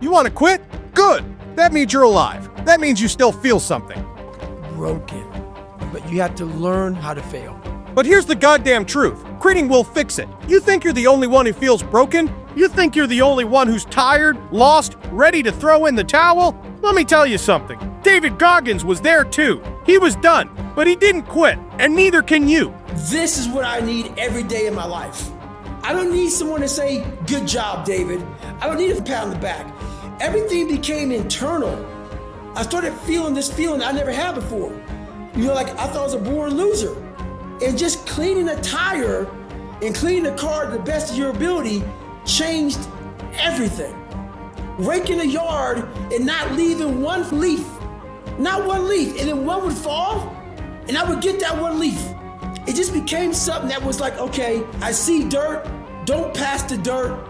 You want to quit? Good. That means you're alive. That means you still feel something. Broken. But you have to learn how to fail. But here's the goddamn truth. Quitting will fix it. You think you're the only one who feels broken? You think you're the only one who's tired, lost, ready to throw in the towel? Let me tell you something. David Goggins was there too. He was done, but he didn't quit, and neither can you. This is what I need every day in my life. I don't need someone to say, good job, David. I don't need a pat on the back. Everything became internal. I started feeling this feeling I never had before. You know, like I thought I was a born loser. And just cleaning a tire and cleaning the car to the best of your ability changed everything. Raking a yard and not leaving one leaf, not one leaf, and then one would fall, and I would get that one leaf. It just became something that was like, okay, I see dirt, don't pass the dirt,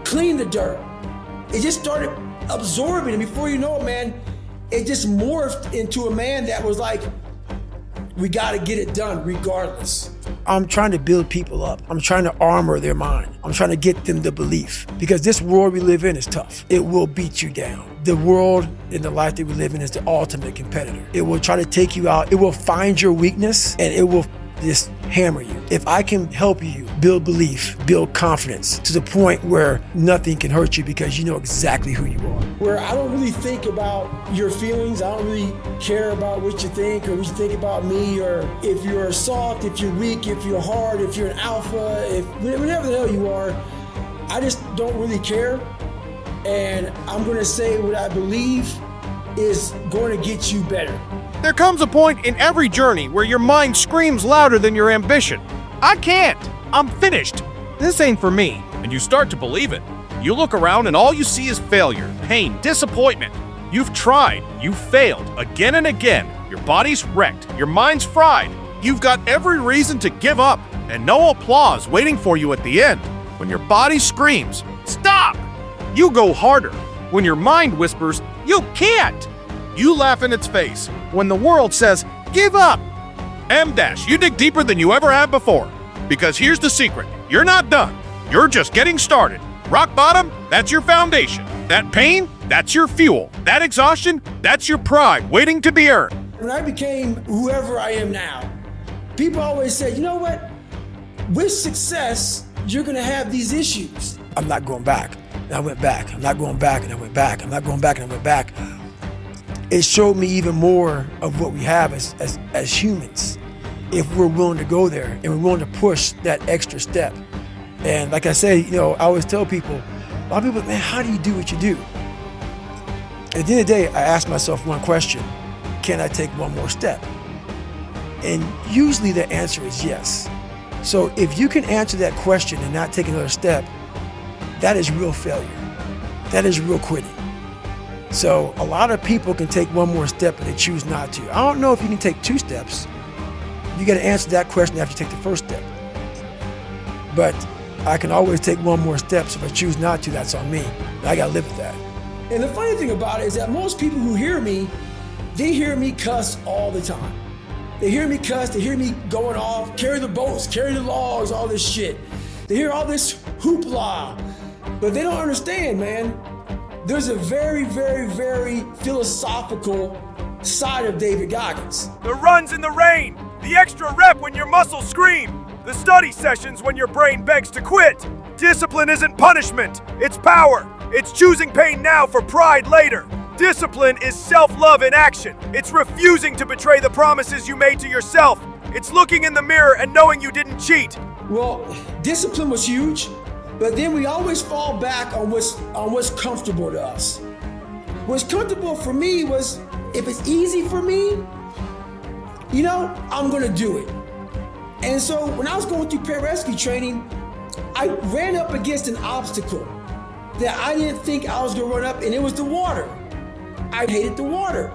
clean the dirt. It just started absorbing, and before you know it, man, it just morphed into a man that was like, we gotta get it done regardless. I'm trying to build people up. I'm trying to armor their mind. I'm trying to get them the belief. Because this world we live in is tough. It will beat you down. The world and the life that we live in is the ultimate competitor. It will try to take you out. It will find your weakness and it will just hammer you. If I can help you build belief, build confidence to the point where nothing can hurt you because you know exactly who you are. Where I don't really think about your feelings, I don't really care about what you think or what you think about me, or if you're soft, if you're weak, if you're hard, if you're an alpha, if whatever the hell you are, I just don't really care. And I'm gonna say what I believe is going to get you better. There comes a point in every journey where your mind screams louder than your ambition. I can't. I'm finished. This ain't for me. And you start to believe it. You look around and all you see is failure, pain, disappointment. You've tried. You've failed again and again. Your body's wrecked. Your mind's fried. You've got every reason to give up and no applause waiting for you at the end. When your body screams, stop! You go harder. When your mind whispers, you can't! You laugh in its face. When the world says, give up! You dig deeper than you ever have before. Because here's the secret. You're not done. You're just getting started. Rock bottom, that's your foundation. That pain, that's your fuel. That exhaustion, that's your pride waiting to be earned. When I became whoever I am now, people always say, you know what? With success, you're gonna have these issues. I'm not going back. And I went back. I'm not going back, and I went back. I'm not going back, and I went back. It showed me even more of what we have as humans, if we're willing to go there and we're willing to push that extra step. And like I say, you know, I always tell people, a lot of people, man, how do you do what you do? At the end of the day, I ask myself one question: can I take one more step? And usually the answer is yes. So if you can answer that question and not take another step, that is real failure. That is real quitting. So a lot of people can take one more step, but they choose not to. I don't know if you can take 2 steps. You got to answer that question after you take the first step. But I can always take one more step, so if I choose not to, that's on me. I got to live with that. And the funny thing about it is that most people who hear me, they hear me cuss all the time. They hear me cuss, they hear me going off, carry the boats, carry the logs, all this shit. They hear all this hoopla, but they don't understand, man. There's a very, very, very philosophical side of David Goggins. The runs in the rain, the extra rep when your muscles scream, the study sessions when your brain begs to quit. Discipline isn't punishment, it's power. It's choosing pain now for pride later. Discipline is self-love in action. It's refusing to betray the promises you made to yourself. It's looking in the mirror and knowing you didn't cheat. Well, discipline was huge, but then we always fall back on what's comfortable to us. What's comfortable for me was, if it's easy for me, you know, I'm gonna do it. And so when I was going through pararescue training, I ran up against an obstacle that I didn't think I was gonna run up, and it was the water. I hated the water.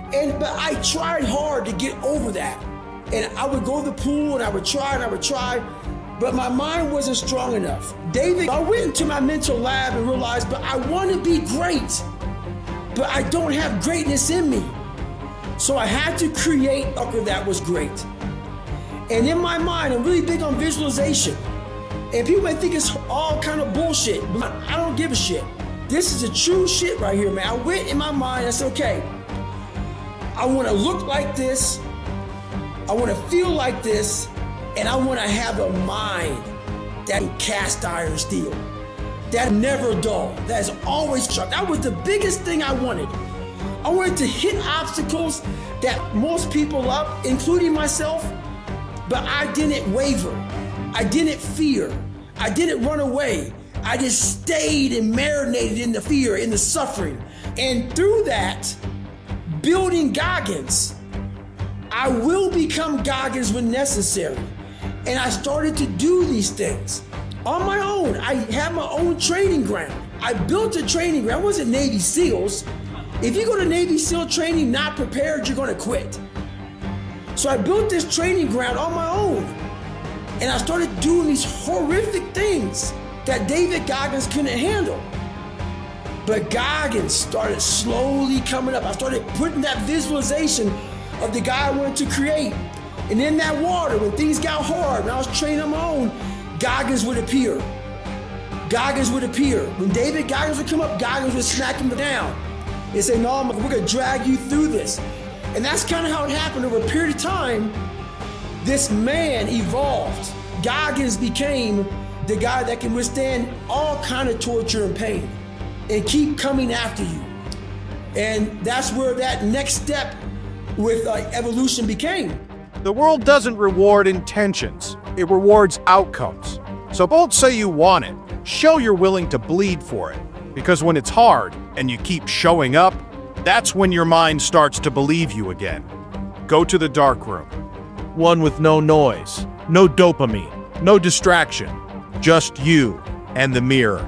But I tried hard to get over that. And I would go to the pool and I would try, but my mind wasn't strong enough. David, I went into my mental lab and realized, but I want to be great, but I don't have greatness in me. So I had to create something that was great. And in my mind, I'm really big on visualization. And people may think it's all kind of bullshit, but I don't give a shit. This is a true shit right here, man. I went in my mind, I said, okay, I want to look like this, I want to feel like this, and I want to have a mind that can cast iron steel, that never dull, that is always sharp. That was the biggest thing I wanted. I wanted to hit obstacles that most people love, including myself, but I didn't waver. I didn't fear. I didn't run away. I just stayed and marinated in the fear, in the suffering. And through that, building Goggins, I will become Goggins when necessary. And I started to do these things on my own. I had my own training ground. I built a training ground. I wasn't Navy SEALs. If you go to Navy SEAL training not prepared, you're gonna quit. So I built this training ground on my own. And I started doing these horrific things that David Goggins couldn't handle. But Goggins started slowly coming up. I started putting that visualization of the guy I wanted to create. And in that water, when things got hard, when I was training on my own, Goggins would appear. Goggins would appear. When David Goggins would come up, Goggins would smack him down and say, no, we're gonna drag you through this. And that's kind of how it happened. Over a period of time, this man evolved. Goggins became the guy that can withstand all kind of torture and pain and keep coming after you. And that's where that next step with evolution became. The world doesn't reward intentions, it rewards outcomes. So don't say you want it, show you're willing to bleed for it. Because when it's hard and you keep showing up, that's when your mind starts to believe you again. Go to the dark room. One with no noise, no dopamine, no distraction. Just you and the mirror.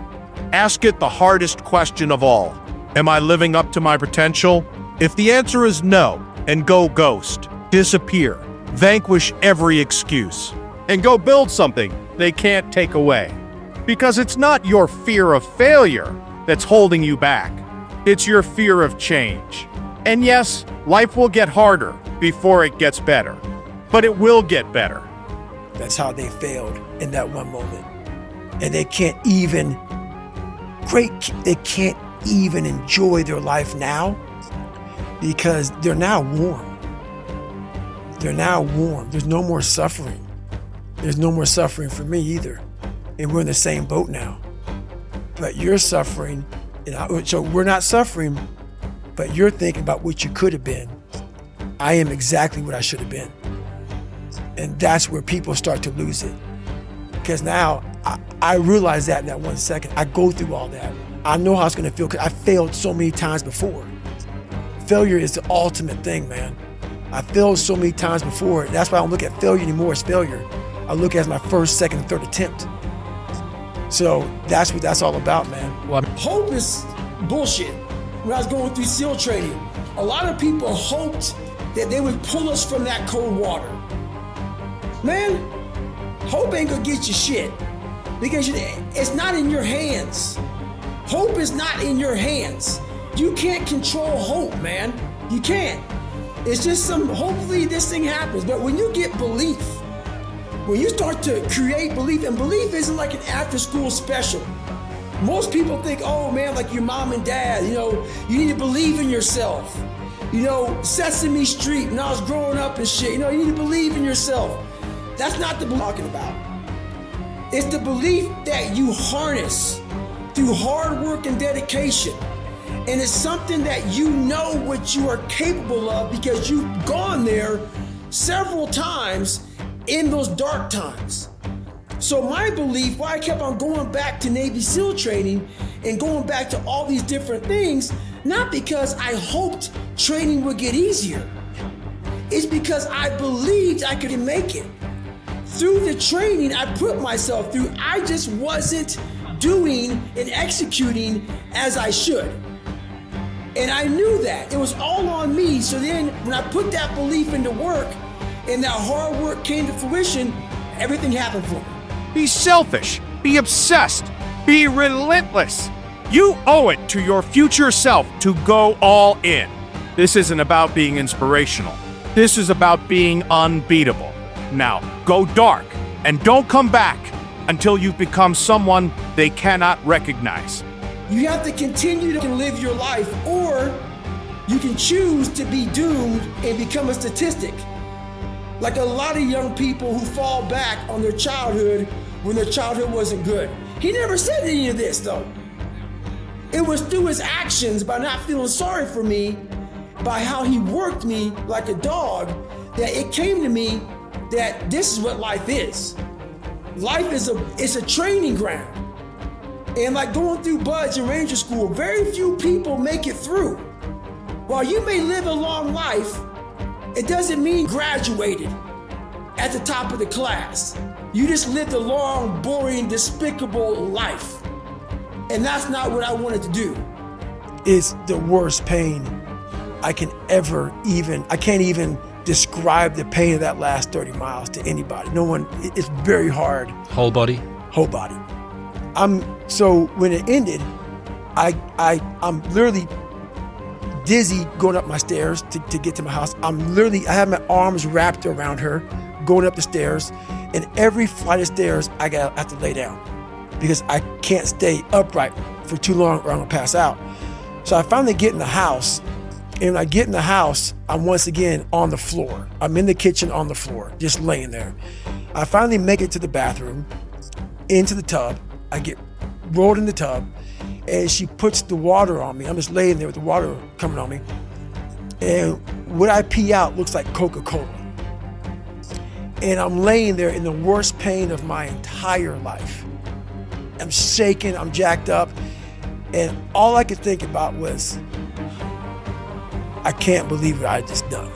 Ask it the hardest question of all. Am I living up to my potential? If the answer is no, and go ghost, disappear, vanquish every excuse, and go build something they can't take away. Because it's not your fear of failure that's holding you back. It's your fear of change. And yes, life will get harder before it gets better. But it will get better. That's how they failed in that one moment. And they can't even enjoy their life now because they're now warm. They're now warm. There's no more suffering. There's no more suffering for me either. And we're in the same boat now. But you're suffering, so we're not suffering, but you're thinking about what you could have been. I am exactly what I should have been. And that's where people start to lose it. Because now I realize that in that 1 second. I go through all that. I know how it's gonna feel because I failed so many times before. Failure is the ultimate thing, man. I failed so many times before. That's why I don't look at failure anymore as failure. I look at it as my first, second, and third attempt. So that's what that's all about, man. Hope is bullshit. When I was going through SEAL training, a lot of people hoped that they would pull us from that cold water. Man, hope ain't gonna get you shit because it's not in your hands. Hope is not in your hands. You can't control hope, man. You can't. It's just hopefully this thing happens. But when you get belief, when you start to create belief, and belief isn't like an after-school special. Most people think, oh man, like your mom and dad, you need to believe in yourself. Sesame Street, when I was growing up and shit, you need to believe in yourself. That's not the belief I'm talking about. It's the belief that you harness through hard work and dedication. And it's something that you know what you are capable of because you've gone there several times in those dark times. So my belief, why I kept on going back to Navy SEAL training and going back to all these different things, not because I hoped training would get easier. It's because I believed I could make it. Through the training I put myself through, I just wasn't doing and executing as I should. And I knew that. It was all on me. So then when I put that belief into work and that hard work came to fruition, everything happened for me. Be selfish, be obsessed, be relentless. You owe it to your future self to go all in. This isn't about being inspirational. This is about being unbeatable. Now, go dark and don't come back until you've become someone they cannot recognize. You have to continue to live your life, or you can choose to be doomed and become a statistic. Like a lot of young people who fall back on their childhood when their childhood wasn't good. He never said any of this though. It was through his actions, by not feeling sorry for me, by how he worked me like a dog, that it came to me that this is what life is. Life is a training ground. And like going through Buds and Ranger School, very few people make it through. While you may live a long life, it doesn't mean graduated at the top of the class. You just lived a long, boring, despicable life. And that's not what I wanted to do. It's the worst pain I can't even describe the pain of that last 30 miles to anybody. No one, it's very hard. Whole body? Whole body. So when it ended, I'm literally dizzy going up my stairs to get to my house. I have my arms wrapped around her, going up the stairs, and every flight of stairs I have to lay down because I can't stay upright for too long or I'm gonna pass out. So I finally get in the house, and when I get in the house, I'm once again on the floor. I'm in the kitchen on the floor, just laying there. I finally make it to the bathroom, into the tub. I get rolled in the tub, and she puts the water on me. I'm just laying there with the water coming on me. And what I pee out looks like Coca-Cola. And I'm laying there in the worst pain of my entire life. I'm shaking, I'm jacked up. And all I could think about was, I can't believe what I just done.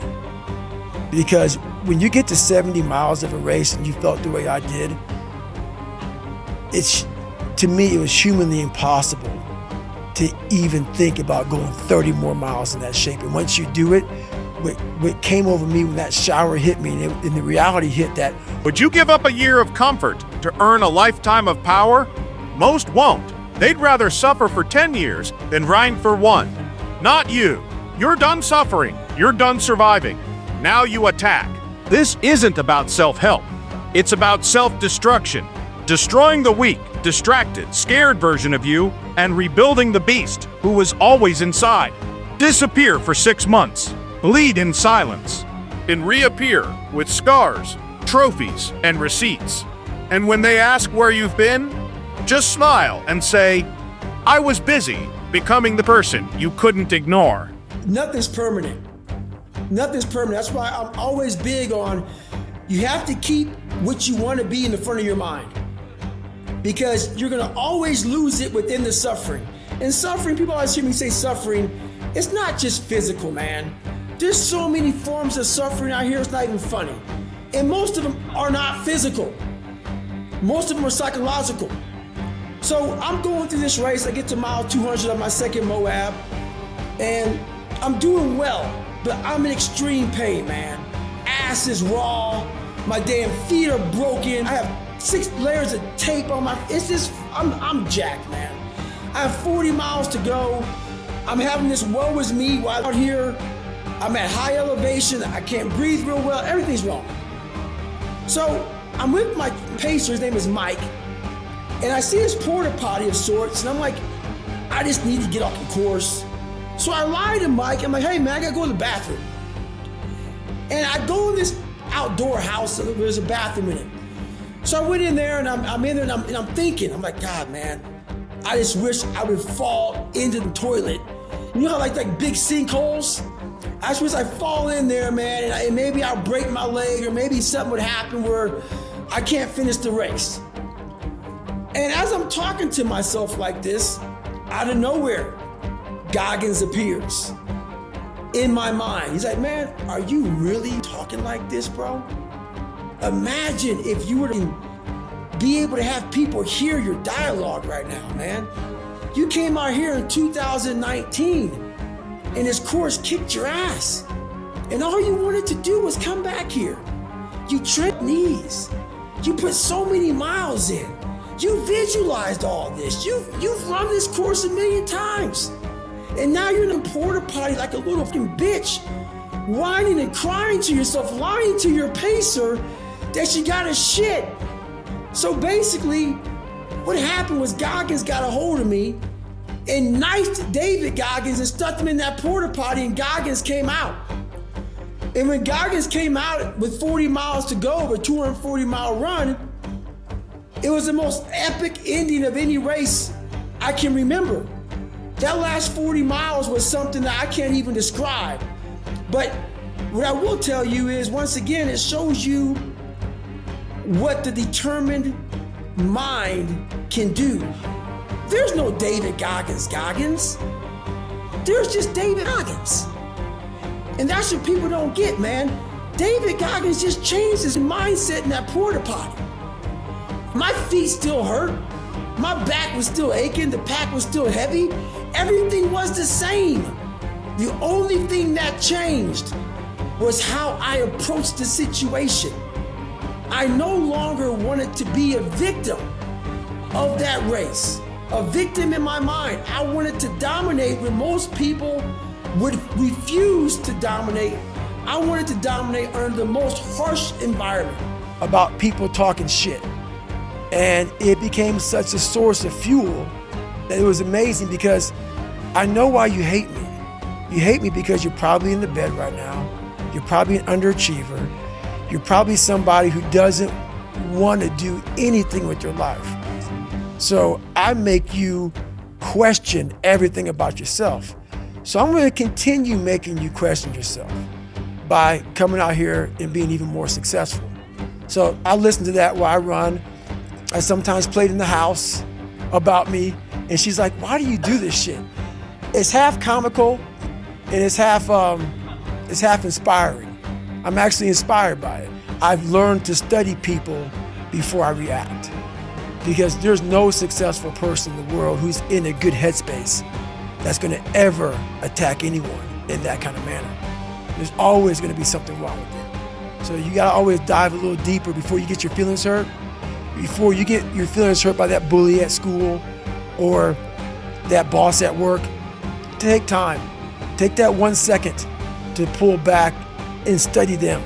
Because when you get to 70 miles of a race and you felt the way I did, to me, it was humanly impossible to even think about going 30 more miles in that shape. And once you do it, what came over me when that shower hit me and the reality hit that. Would you give up a year of comfort to earn a lifetime of power? Most won't. They'd rather suffer for 10 years than grind for one. Not you. You're done suffering. You're done surviving. Now you attack. This isn't about self-help. It's about self-destruction. Destroying the weak, distracted, scared version of you and rebuilding the beast who was always inside. Disappear for 6 months. Bleed in silence. And reappear with scars, trophies, and receipts. And when they ask where you've been, just smile and say, I was busy becoming the person you couldn't ignore. Nothing's permanent. Nothing's permanent. That's why I'm always big on, you have to keep what you want to be in the front of your mind. Because you're gonna always lose it within the suffering. And suffering, people always hear me say suffering, it's not just physical, man. There's so many forms of suffering out here, it's not even funny. And most of them are not physical. Most of them are psychological. So I'm going through this race, I get to mile 200 on my second Moab, and I'm doing well, but I'm in extreme pain, man. Ass is raw, my damn feet are broken, I have 6 layers of tape on my, it's just, I'm jacked, man. I have 40 miles to go. I'm having this woe is me while out here. I'm at high elevation, I can't breathe real well, everything's wrong. So I'm with my pacer, his name is Mike, and I see this porta potty of sorts, and I'm like, I just need to get off the course. So I lie to Mike, I'm like, hey man, I gotta go to the bathroom. And I go in this outdoor house, there's a bathroom in it. So I went in there, and I'm in there, and I'm thinking, I'm like, God man, I just wish I would fall into the toilet. You know how like big sinkholes? I just wish I'd fall in there, man, and maybe I'll break my leg, or maybe something would happen where I can't finish the race. And as I'm talking to myself like this, out of nowhere, Goggins appears in my mind. He's like, man, are you really talking like this, bro? Imagine if you were to be able to have people hear your dialogue right now, man. You came out here in 2019 and this course kicked your ass. And all you wanted to do was come back here. You trained knees. You put so many miles in. You visualized all this. You've run this course 1,000,000 times. And now you're in a porta potty like a little fucking bitch, whining and crying to yourself, lying to your pacer that you got a shit. So basically, what happened was Goggins got a hold of me and knifed David Goggins and stuck him in that porta potty, and Goggins came out. And when Goggins came out with 40 miles to go, a 240-mile run, it was the most epic ending of any race I can remember. That last 40 miles was something that I can't even describe. But what I will tell you is, once again, it shows you what the determined mind can do. There's no David Goggins. There's just David Goggins. And that's what people don't get, man. David Goggins just changed his mindset in that porta potty. My feet still hurt. My back was still aching. The pack was still heavy. Everything was the same. The only thing that changed was how I approached the situation. I no longer wanted to be a victim of that race, a victim in my mind. I wanted to dominate when most people would refuse to dominate. I wanted to dominate under the most harsh environment. About people talking shit. And it became such a source of fuel that it was amazing, because I know why you hate me. You hate me because you're probably in the bed right now. You're probably an underachiever. You're probably somebody who doesn't want to do anything with your life. So I make you question everything about yourself. So I'm going to continue making you question yourself by coming out here and being even more successful. So I listen to that while I run. I sometimes played in the house about me, and she's like, why do you do this shit? It's half comical and it's half inspiring. I'm actually inspired by it. I've learned to study people before I react, because there's no successful person in the world who's in a good headspace that's gonna ever attack anyone in that kind of manner. There's always gonna be something wrong with them. So you gotta always dive a little deeper before you get your feelings hurt. Before you get your feelings hurt by that bully at school or that boss at work, take time. Take that 1 second to pull back and study them.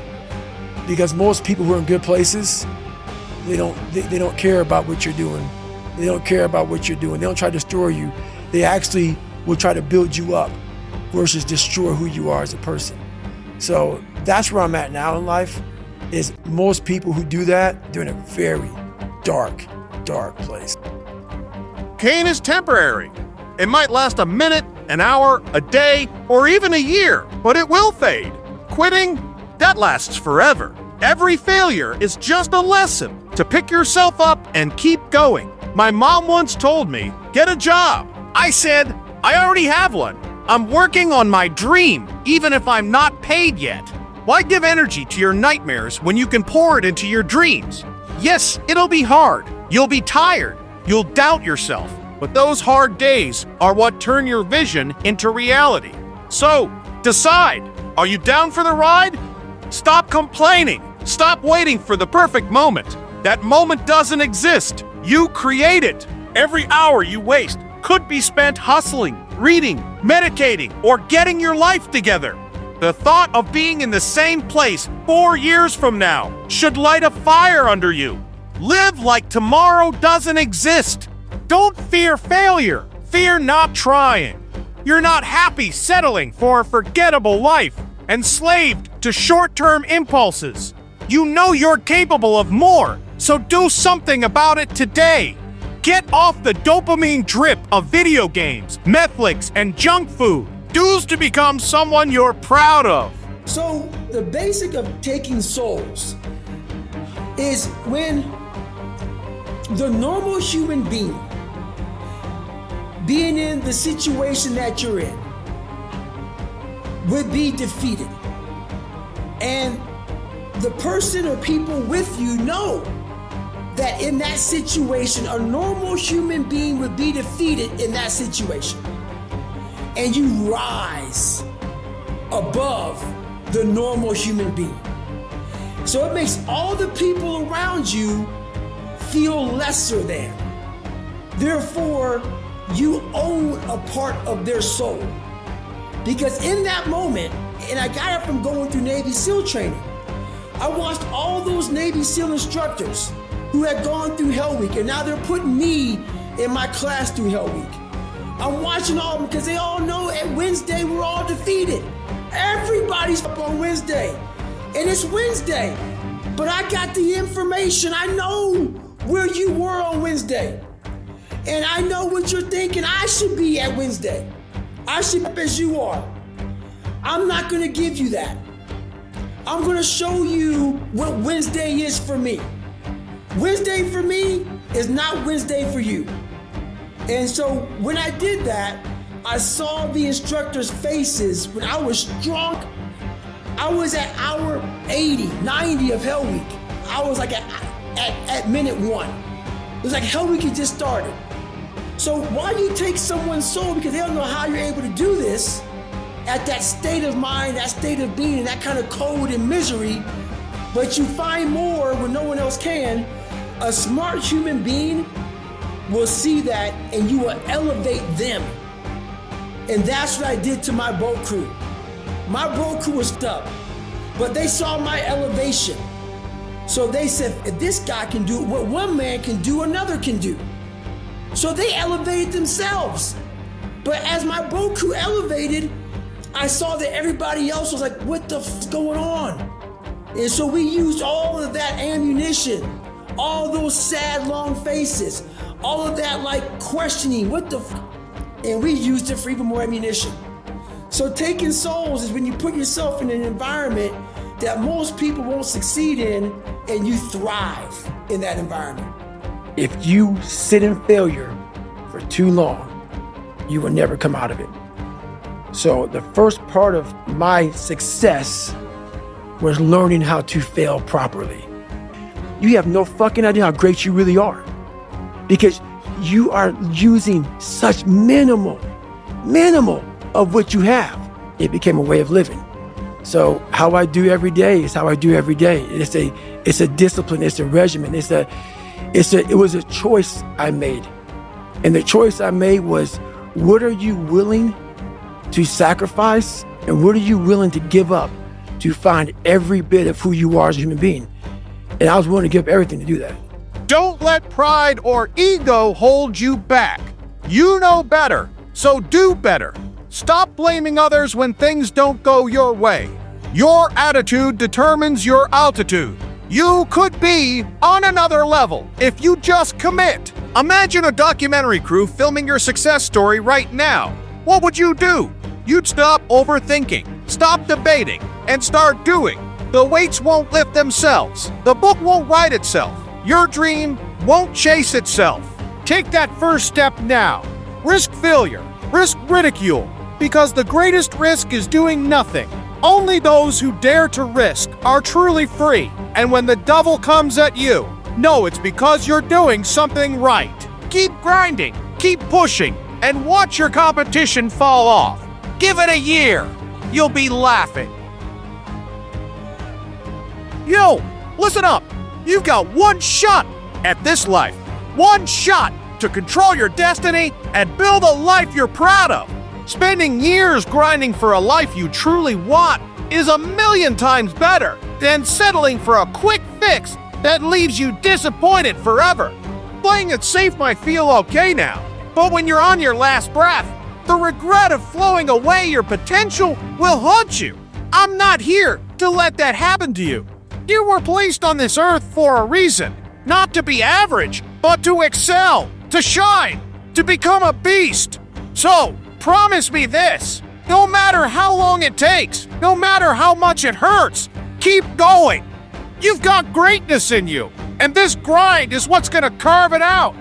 Because most people who are in good places, they don't care about what you're doing. They don't care about what you're doing. They don't try to destroy you. They actually will try to build you up versus destroy who you are as a person. So that's where I'm at now in life, is most people who do that, they're in a very dark place. Pain is temporary. It might last a minute, an hour, a day, or even a year, but it will fade. Quitting, that lasts forever. Every failure is just a lesson to pick yourself up and keep going. My mom once told me, get a job. I said, I already have one. I'm working on my dream, even if I'm not paid yet. Why give energy to your nightmares when you can pour it into your dreams? Yes, it'll be hard. You'll be tired. You'll doubt yourself. But those hard days are what turn your vision into reality. So, decide. Are you down for the ride? Stop complaining. Stop waiting for the perfect moment. That moment doesn't exist. You create it. Every hour you waste could be spent hustling, reading, meditating, or getting your life together. The thought of being in the same place 4 years from now should light a fire under you. Live like tomorrow doesn't exist. Don't fear failure. Fear not trying. You're not happy settling for a forgettable life, enslaved to short-term impulses. You know you're capable of more, so do something about it today. Get off the dopamine drip of video games, Netflix, and junk food. Choose to become someone you're proud of. So the basic of taking souls is when the normal human being in the situation that you're in, would be defeated. And the person or people with you know that in that situation, a normal human being would be defeated in that situation. And you rise above the normal human being. So it makes all the people around you feel lesser than. Therefore, you own a part of their soul. Because in that moment, and I got it from going through Navy SEAL training, I watched all those Navy SEAL instructors who had gone through Hell Week, and now they're putting me in my class through Hell Week. I'm watching all of them because they all know at Wednesday we're all defeated. Everybody's up on Wednesday. And it's Wednesday. But I got the information. I know where you were on Wednesday. And I know what you're thinking I should be at Wednesday. I should be as you are. I'm not going to give you that. I'm going to show you what Wednesday is for me. Wednesday for me is not Wednesday for you. And so when I did that, I saw the instructors' faces when I was drunk. I was at hour 80, 90 of Hell Week. I was like at minute 1. It was like Hell Week had just started. So why you take someone's soul because they don't know how you're able to do this at that state of mind, that state of being, that kind of cold and misery, but you find more when no one else can. A smart human being will see that and you will elevate them. And that's what I did to my boat crew. My boat crew was up, but they saw my elevation. So they said, if this guy can do what one man can do, another can do. So they elevated themselves. But as my boat crew elevated, I saw that everybody else was like, what the f is going on? And so we used all of that ammunition, all those sad, long faces, all of that like questioning, what the f? And we used it for even more ammunition. So taking souls is when you put yourself in an environment that most people won't succeed in and you thrive in that environment. If you sit in failure for too long, you will never come out of it. So the first part of my success was learning how to fail properly. You have no fucking idea how great you really are because you are using such minimal of what you have. It became a way of living. So how I do every day is how I do every day. It's a discipline, it's a regimen, it was a choice I made. And the choice I made was, what are you willing to sacrifice and what are you willing to give up to find every bit of who you are as a human being? And I was willing to give up everything to do that. Don't let pride or ego hold you back. You know better, so do better. Stop blaming others when things don't go your way. Your attitude determines your altitude. You could be on another level if you just commit. Imagine a documentary crew filming your success story right now. What would you do? You'd stop overthinking, stop debating, and start doing. The weights won't lift themselves. The book won't write itself. Your dream won't chase itself. Take that first step now. Risk failure, risk ridicule, because the greatest risk is doing nothing. Only those who dare to risk are truly free. And when the devil comes at you, know it's because you're doing something right. Keep grinding, keep pushing, and watch your competition fall off. Give it a year. You'll be laughing. Yo, listen up. You've got one shot at this life. One shot to control your destiny and build a life you're proud of. Spending years grinding for a life you truly want is 1,000,000 times better than settling for a quick fix that leaves you disappointed forever. Playing it safe might feel okay now, but when you're on your last breath, the regret of flowing away your potential will haunt you. I'm not here to let that happen to you. You were placed on this earth for a reason, not to be average, but to excel, to shine, to become a beast. So, promise me this, no matter how long it takes, no matter how much it hurts, keep going. You've got greatness in you, and this grind is what's gonna carve it out.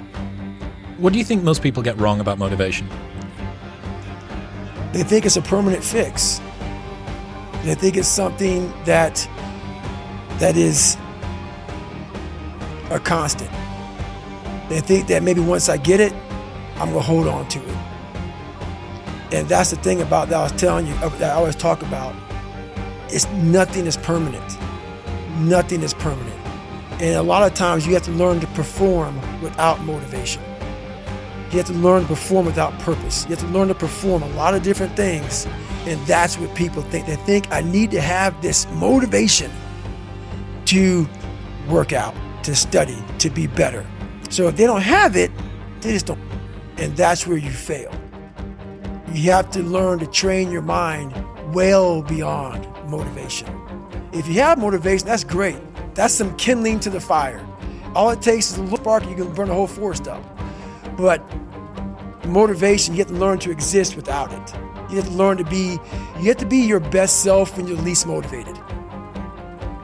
What do you think most people get wrong about motivation? They think it's a permanent fix. They think it's something that is a constant. They think that maybe once I get it, I'm gonna hold on to it. And that's the thing about that I was telling you, that I always talk about. Nothing is permanent. Nothing is permanent. And a lot of times you have to learn to perform without motivation. You have to learn to perform without purpose. You have to learn to perform a lot of different things. And that's what people think. They think I need to have this motivation to work out, to study, to be better. So if they don't have it, they just don't. And that's where you fail. You have to learn to train your mind well beyond motivation. If you have motivation, that's great. That's some kindling to the fire. All it takes is a little spark, you can burn the whole forest up. But motivation, you have to learn to exist without it. You have to learn to be, you have to be your best self when you're least motivated.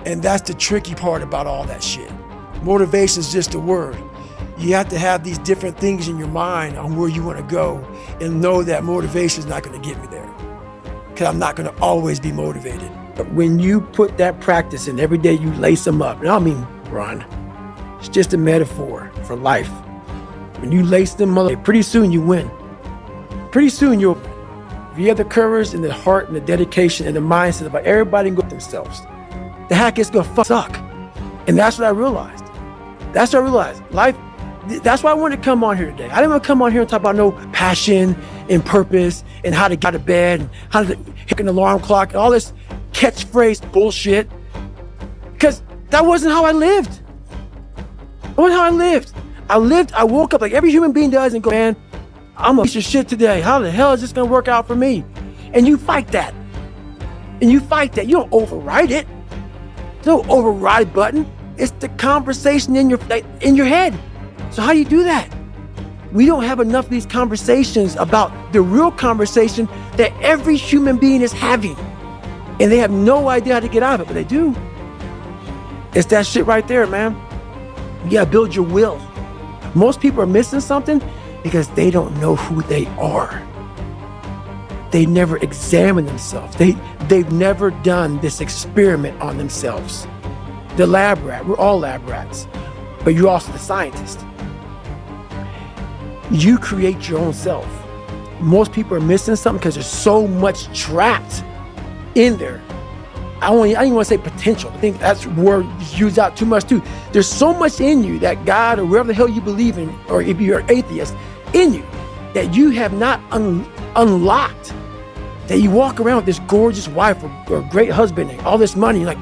And that's the tricky part about all that shit. Motivation is just a word. You have to have these different things in your mind on where you want to go and know that motivation is not going to get me there. Because I'm not going to always be motivated. But when you put that practice in, every day you lace them up, and I don't mean run, it's just a metaphor for life. When you lace them up, pretty soon you win. Pretty soon you'll, if you have the courage and the heart and the dedication and the mindset about everybody go themselves, the heck is going to suck. And that's what I realized. That's what I realized. Life, that's why I wanted to come on here today. I didn't want to come on here and talk about no passion and purpose and how to get out of bed and how to hit an alarm clock and all this catchphrase bullshit. Because that wasn't how I lived. That wasn't how I lived. I woke up like every human being does and go, man, I'm a piece of shit today. How the hell is this going to work out for me? And you fight that. You don't override it. There's no override button. It's the conversation in your head. So how do you do that? We don't have enough of these conversations about the real conversation that every human being is having. And they have no idea how to get out of it, but they do. It's that shit right there, man. You gotta build your will. Most people are missing something because they don't know who they are. They never examine themselves. They've never done this experiment on themselves. The lab rat, we're all lab rats, but you're also the scientist. You create your own self. Most people are missing something because there's so much trapped in there. I don't even want to say potential. I think that's word used out too much too. There's so much in you that God or wherever the hell you believe in, or if you're an atheist, in you that you have not unlocked. That you walk around with this gorgeous wife or great husband and all this money, you're like,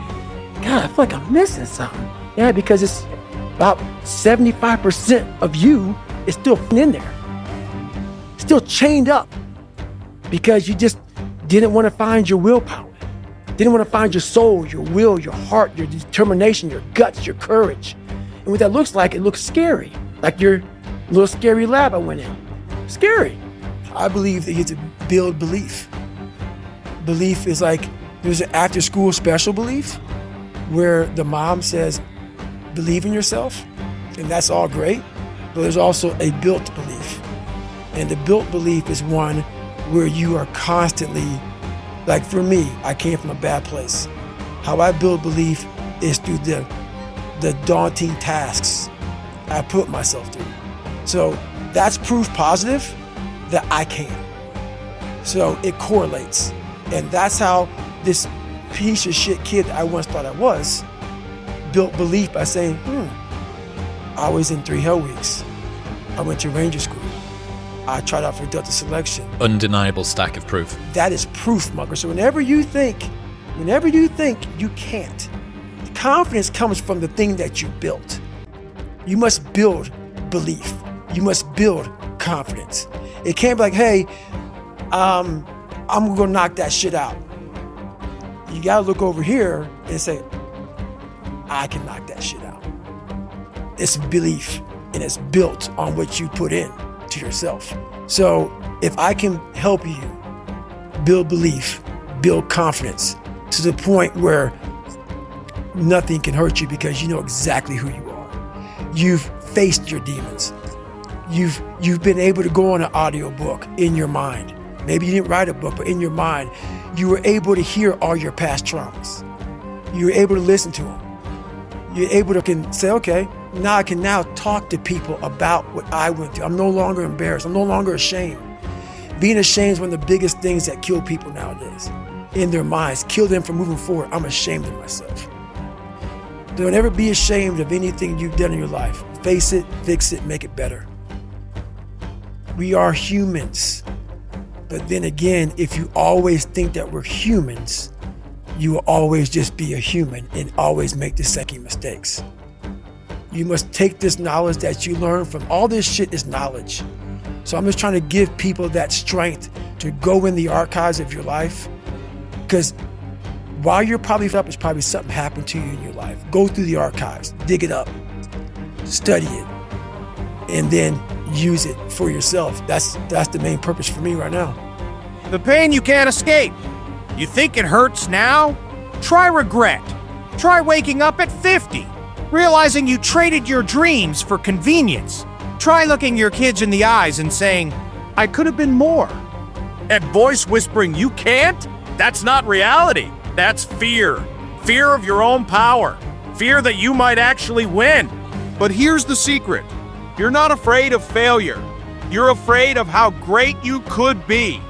God, I feel like I'm missing something. Yeah, because it's about 75% of you is still in there. Still chained up. Because you just didn't want to find your willpower. Didn't want to find your soul, your will, your heart, your determination, your guts, your courage. And what that looks like, it looks scary. Like your little scary lab I went in. Scary. I believe that you have to build belief. Belief is like, there's an after school special belief where the mom says, believe in yourself, and that's all great, but there's also a built belief. And the built belief is one where you are constantly, like for me, I came from a bad place. How I build belief is through the daunting tasks I put myself through. So that's proof positive that I can. So it correlates. And that's how this piece of shit kid that I once thought I was built belief by saying, I was in 3 hell weeks. I went to Ranger School. I tried out for Delta selection. Undeniable stack of proof. That is proof, mugger. So whenever you think you can't, the confidence comes from the thing that you built. You must build belief. You must build confidence. It can't be like, hey, I'm gonna knock that shit out. You gotta look over here and say, I can knock that shit out. It's belief, and it's built on what you put in to yourself. So if I can help you build belief, build confidence to the point where nothing can hurt you because you know exactly who you are. You've faced your demons. You've been able to go on an audiobook in your mind. Maybe you didn't write a book, but in your mind, you were able to hear all your past traumas. You were able to listen to them. You're able to say, okay, now I can now talk to people about what I went through. I'm no longer embarrassed. I'm no longer ashamed. Being ashamed is one of the biggest things that kill people nowadays. In their minds, kill them from moving forward. I'm ashamed of myself. Don't ever be ashamed of anything you've done in your life. Face it, fix it, make it better. We are humans. But then again, if you always think that we're humans, you will always just be a human and always make the same mistakes. You must take this knowledge that you learn from all this shit is knowledge. So I'm just trying to give people that strength to go in the archives of your life, because while you're probably up, there's probably something happened to you in your life. Go through the archives, dig it up, study it, and then use it for yourself. That's the main purpose for me right now. The pain you can't escape. You think it hurts now? Try regret. Try waking up at 50, realizing you traded your dreams for convenience. Try looking your kids in the eyes and saying, I could have been more. And voice whispering you can't? That's not reality. That's fear. Fear of your own power. Fear that you might actually win. But here's the secret. You're not afraid of failure. You're afraid of how great you could be.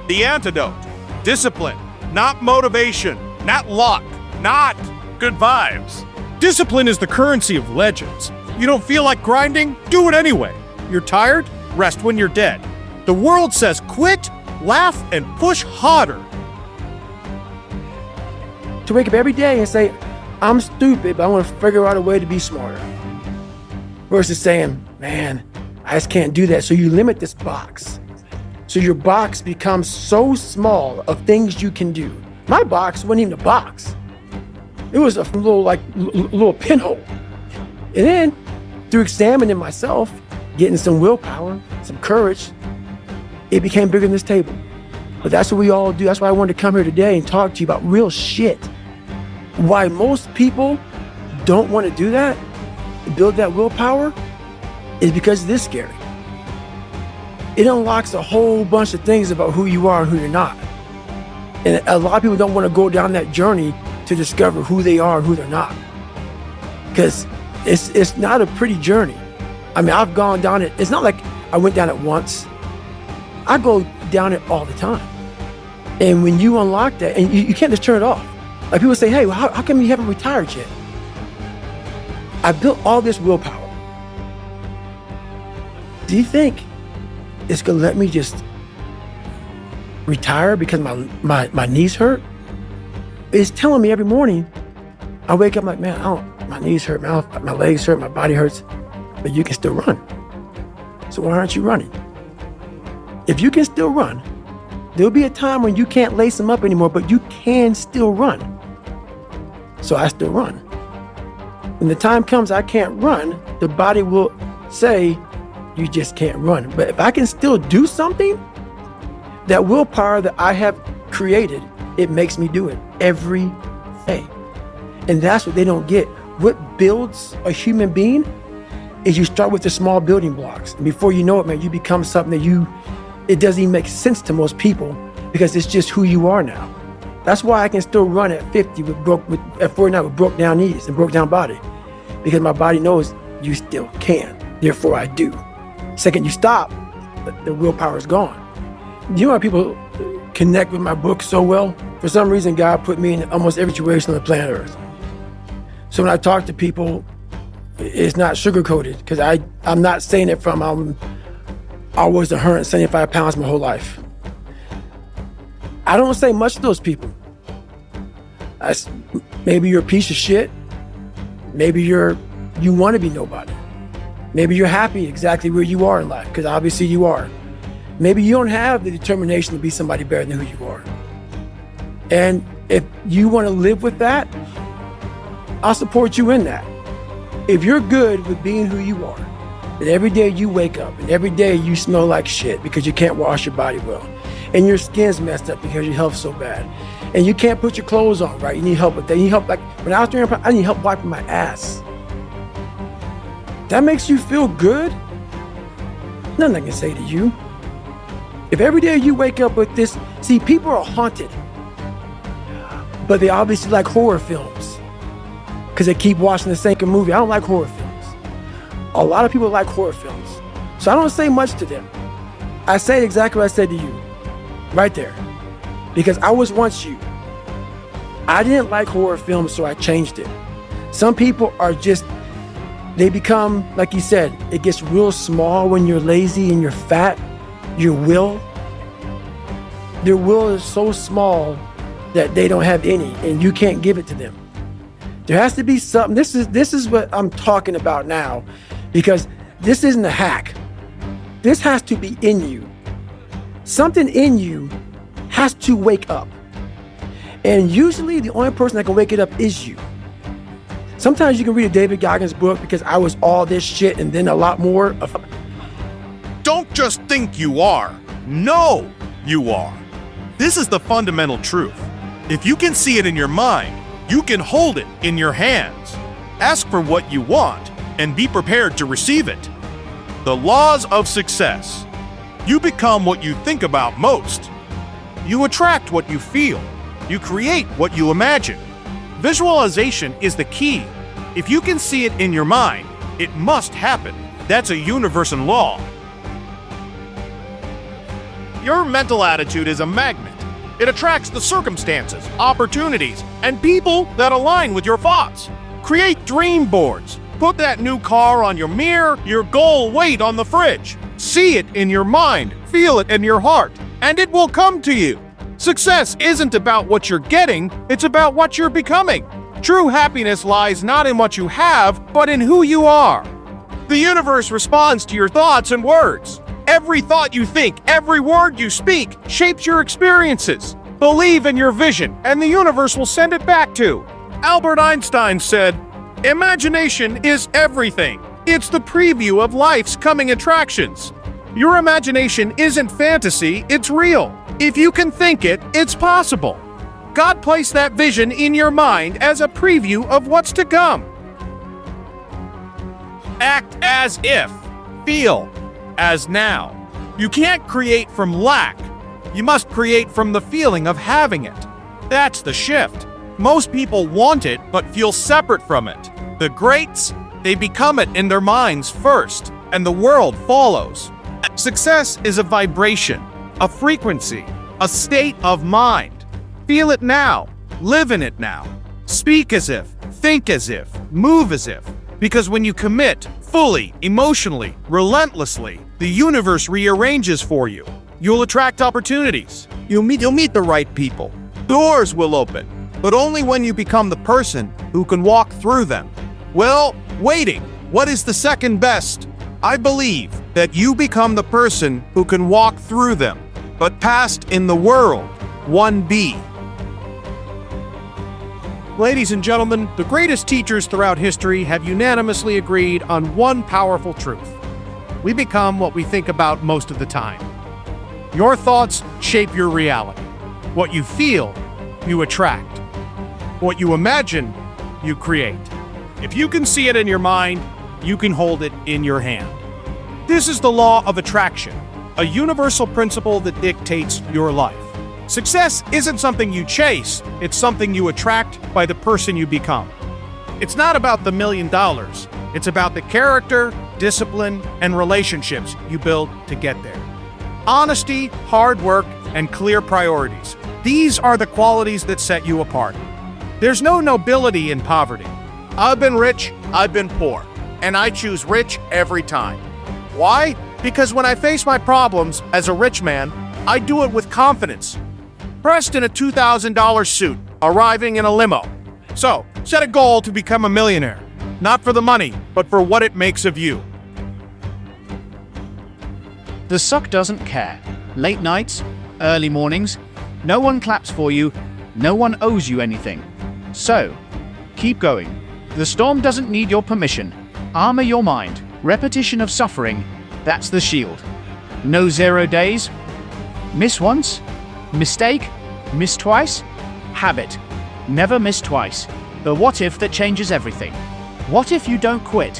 The antidote. Discipline. Not motivation. Not luck. Not good vibes. Discipline is the currency of legends. You don't feel like grinding? Do it anyway. You're tired? Rest when you're dead. The world says quit, laugh, and push harder. To wake up every day and say, I'm stupid, but I want to figure out a way to be smarter. Versus saying, man, I just can't do that. So you limit this box. So your box becomes so small of things you can do. My box wasn't even a box. It was a little pinhole. And then through examining myself, getting some willpower, some courage, it became bigger than this table. But that's what we all do. That's why I wanted to come here today and talk to you about real shit. Why most people don't want to do that, build that willpower, is because it is scary. It unlocks a whole bunch of things about who you are and who you're not. And a lot of people don't want to go down that journey to discover who they are and who they're not. Because it's not a pretty journey. I mean, I've gone down it. It's not like I went down it once. I go down it all the time. And when you unlock that, and you can't just turn it off. Like people say, hey, well, how come you haven't retired yet? I built all this willpower. Do you think it's gonna let me just retire because my knees hurt? It's telling me every morning, I wake up like, man, my knees hurt, my legs hurt, my body hurts, but you can still run. So why aren't you running? If you can still run, there'll be a time when you can't lace them up anymore, but you can still run. So I still run. When the time comes I can't run, the body will say, you just can't run. But if I can still do something, that willpower that I have created, it makes me do it every day. And that's what they don't get. What builds a human being is you start with the small building blocks. And before you know it, man, you become something that it doesn't even make sense to most people because it's just who you are now. That's why I can still run at 50 at 49 with broke down knees and broke down body, because my body knows you still can. Therefore, I do. Second you stop, the willpower is gone. You know why people connect with my book so well? For some reason, God put me in almost every situation on the planet Earth. So when I talk to people, it's not sugar-coated, because I'm not saying it from I was 175 pounds my whole life. I don't say much to those people. Maybe you're a piece of shit. Maybe you want to be nobody. Maybe you're happy exactly where you are in life, because obviously you are. Maybe you don't have the determination to be somebody better than who you are. And if you want to live with that, I'll support you in that. If you're good with being who you are, that every day you wake up and every day you smell like shit because you can't wash your body well, and your skin's messed up because your health's so bad, and you can't put your clothes on right, you need help with that. You need help, like when I was doing, I need help wiping my ass. That makes you feel good? Nothing I can say to you. If every day you wake up with this, see, people are haunted, but they obviously like horror films because they keep watching the same movie. I don't like horror films. A lot of people like horror films, so I don't say much to them. I say exactly what I said to you, right there, because I was once you. I didn't like horror films, so I changed it. Some people are just, they become, like you said, it gets real small when you're lazy and you're fat. Your will, their will is so small that they don't have any, and you can't give it to them. There has to be something. This is what I'm talking about now, because this isn't a hack. This has to be in you. something in you has to wake up. And usually the only person that can wake it up is you. Sometimes you can read a David Goggins book because I was all this shit and then a lot more. Don't just think you are. Know you are. This is the fundamental truth. If you can see it in your mind, you can hold it in your hands. Ask for what you want and be prepared to receive it. The laws of success. You become what you think about most. You attract what you feel. You create what you imagine. Visualization is the key. If you can see it in your mind, it must happen. That's a universal law. Your mental attitude is a magnet. It attracts the circumstances, opportunities, and people that align with your thoughts. Create dream boards. Put that new car on your mirror, your goal weight on the fridge. See it in your mind, feel it in your heart, and it will come to you. Success isn't about what you're getting, it's about what you're becoming. True happiness lies not in what you have, but in who you are. The universe responds to your thoughts and words. Every thought you think, every word you speak, shapes your experiences. Believe in your vision, and the universe will send it back to. Albert Einstein said, "Imagination is everything. It's the preview of life's coming attractions." Your imagination isn't fantasy, it's real. If you can think it, it's possible. God placed that vision in your mind as a preview of what's to come. Act as if. Feel as now. You can't create from lack. You must create from the feeling of having it. That's the shift. Most people want it but feel separate from it. The greats, they become it in their minds first, and the world follows. Success is a vibration, a frequency, a state of mind. Feel it now. Live in it now. Speak as if, think as if, move as if. Because when you commit, fully, emotionally, relentlessly, the universe rearranges for you. You'll attract opportunities. You'll meet the right people. Doors will open, but only when you become the person who can walk through them. Well, waiting, what is the second best? I believe that you become the person who can walk through them, but past in the world, 1B. Ladies and gentlemen, the greatest teachers throughout history have unanimously agreed on one powerful truth. We become what we think about most of the time. Your thoughts shape your reality. What you feel, you attract. What you imagine, you create. If you can see it in your mind, you can hold it in your hand. This is the law of attraction, a universal principle that dictates your life. Success isn't something you chase, it's something you attract by the person you become. It's not about the $1 million, it's about the character, discipline, and relationships you build to get there. Honesty, hard work, and clear priorities. These are the qualities that set you apart. There's no nobility in poverty. I've been rich, I've been poor, and I choose rich every time. Why? Because when I face my problems as a rich man, I do it with confidence. Dressed in a $2,000 suit, arriving in a limo. So, set a goal to become a millionaire. Not for the money, but for what it makes of you. The suck doesn't care. Late nights, early mornings, no one claps for you, no one owes you anything. So, keep going. The storm doesn't need your permission. Armor your mind. Repetition of suffering, that's the shield. No 0 days. Miss once? Mistake? Miss twice? Habit. Never miss twice. The what if that changes everything. What if you don't quit?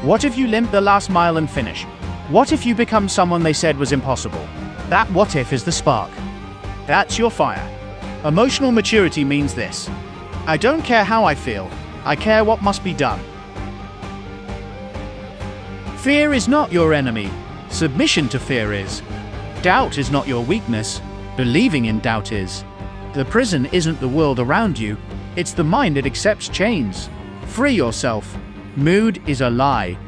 What if you limp the last mile and finish? What if you become someone they said was impossible? That what if is the spark. That's your fire. Emotional maturity means this. I don't care how I feel. I care what must be done. Fear is not your enemy. Submission to fear is. Doubt is not your weakness. Believing in doubt is. The prison isn't the world around you. It's the mind that accepts chains. Free yourself. Mood is a lie.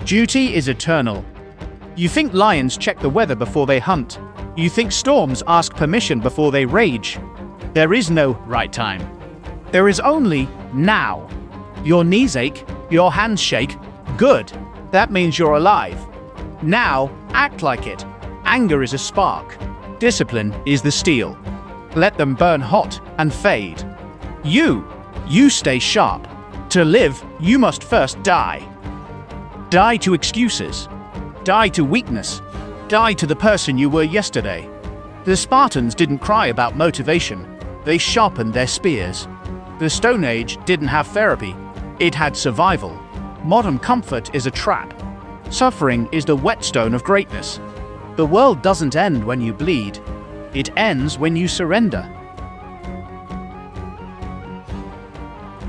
Duty is eternal. You think lions check the weather before they hunt. You think storms ask permission before they rage. There is no right time. There is only now. Your knees ache, your hands shake. Good. That means you're alive. Now, act like it. Anger is a spark. Discipline is the steel. Let them burn hot and fade. You stay sharp. To live, you must first die. Die to excuses. Die to weakness. Die to the person you were yesterday. The Spartans didn't cry about motivation. They sharpened their spears. The Stone Age didn't have therapy. It had survival. Modern comfort is a trap. Suffering is the whetstone of greatness. The world doesn't end when you bleed. It ends when you surrender.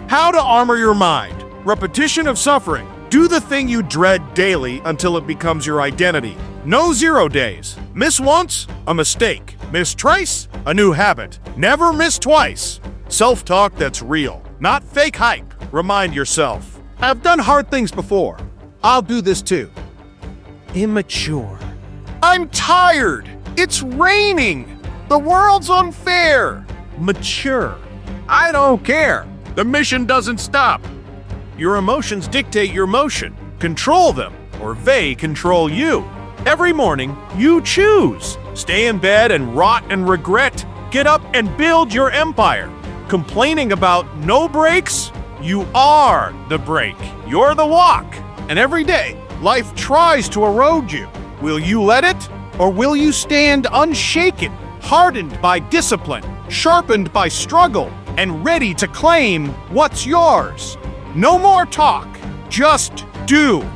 How to armor your mind. Repetition of suffering. Do the thing you dread daily until it becomes your identity. No 0 days. Miss once, a mistake. Miss twice, a new habit. Never miss twice. Self-talk that's real, not fake hype. Remind yourself, I've done hard things before. I'll do this too. Immature. I'm tired. It's raining. The world's unfair. Mature. I don't care. The mission doesn't stop. Your emotions dictate your motion. Control them, or they control you. Every morning, you choose. Stay in bed and rot and regret. Get up and build your empire. Complaining about no breaks? You are the break. You're the walk. And every day, life tries to erode you. Will you let it? Or will you stand unshaken, hardened by discipline, sharpened by struggle, and ready to claim what's yours? No more talk, just do.